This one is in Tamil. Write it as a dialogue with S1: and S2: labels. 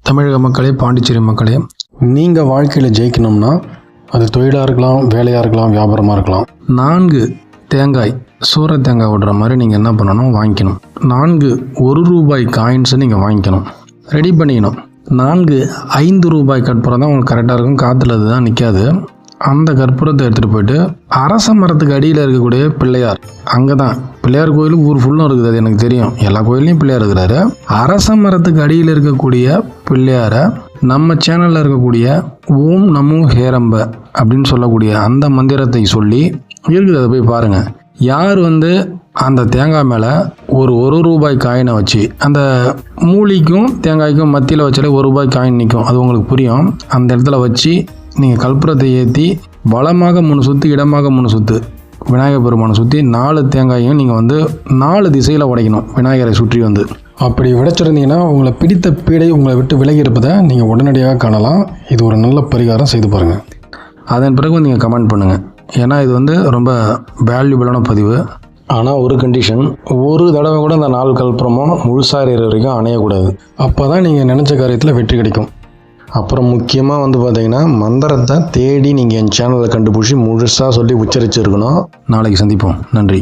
S1: தமிழக மக்களே, பாண்டிச்சேரி மக்களே,
S2: நீங்கள் வாழ்க்கையில் ஜெயிக்கணும்னா அது தொழிலாக இருக்கலாம், வேலையாக இருக்கலாம், வியாபாரமாக இருக்கலாம்.
S1: 4 தேங்காய், சூற தேங்காய் விடுற மாதிரி நீங்கள் என்ன பண்ணணும், வாங்கிக்கணும். 4 1 ரூபாய் காயின்ஸை நீங்கள் வாங்கிக்கணும், ரெடி பண்ணிக்கணும். 4 5 ரூபாய் கற்பூரம் தான் உங்களுக்கு கரெக்டாக இருக்கும், காற்றுல அதுதான் நிற்காது. அந்த கற்பூரத்தை எடுத்துகிட்டு போயிட்டு அரச மரத்துக்கு அடியில் இருக்கக்கூடிய பிள்ளையார், அங்கே தான் பிள்ளையார் கோயில் ஊர் ஃபுல்லும் இருக்குது, அது எனக்கு தெரியும், எல்லா கோயிலையும் பிள்ளையார் இருக்கிறாரு. அரச மரத்துக்கு அடியில் இருக்கக்கூடிய பிள்ளையாரை நம்ம சேனலில் இருக்கக்கூடிய ஓம் நமோ ஹேரம்ப அப்படின்னு சொல்லக்கூடிய அந்த மந்திரத்தை சொல்லி இருக்குது, அதை போய் பாருங்கள். யார் அந்த தேங்காய் மேலே ஒரு ரூபாய் காயினை வச்சு, அந்த மூலிக்கும் தேங்காய்க்கும் மத்தியில் வச்சாலே ₹1 காயின் நிற்கும், அது உங்களுக்கு புரியும். அந்த இடத்துல வச்சு நீங்கள் கற்பூரத்தை ஏற்றி வலமாக 3 சுற்று, இடமாக 3 சுற்று விநாயகர் பெருமானை சுற்றி 4 தேங்காயும் நீங்கள் 4 திசையில் உடைக்கணும், விநாயகரை சுற்றி
S2: அப்படி உடைச்சிருந்தீங்கன்னா உங்களை பிடித்த பீடை உங்களை விட்டு விலகி இருப்பதை நீங்கள் உடனடியாக காணலாம். இது ஒரு நல்ல பரிகாரம், செய்து பாருங்கள்.
S1: அதன் பிறகு நீங்கள் கமெண்ட் பண்ணுங்கள், ஏன்னா இது ரொம்ப வேல்யூபிளான பதிவு.
S2: ஆனால் ஒரு கண்டிஷன், ஒரு தடவை கூட அந்த 4 கற்பூரமும் முழுசாக வரைக்கும் அணையக்கூடாது. அப்போ தான் நீங்கள் நினச்ச காரியத்தில் வெற்றி கிடைக்கும். அப்புறம் முக்கியமாக பார்த்தீங்கன்னா மந்திரத்தை தேடி நீங்கள் என் சேனலை கண்டுபிடிச்சி முழுசாக சொல்லி உச்சரிச்சிருக்கணும்.
S1: நாளைக்கு சந்திப்போம். நன்றி.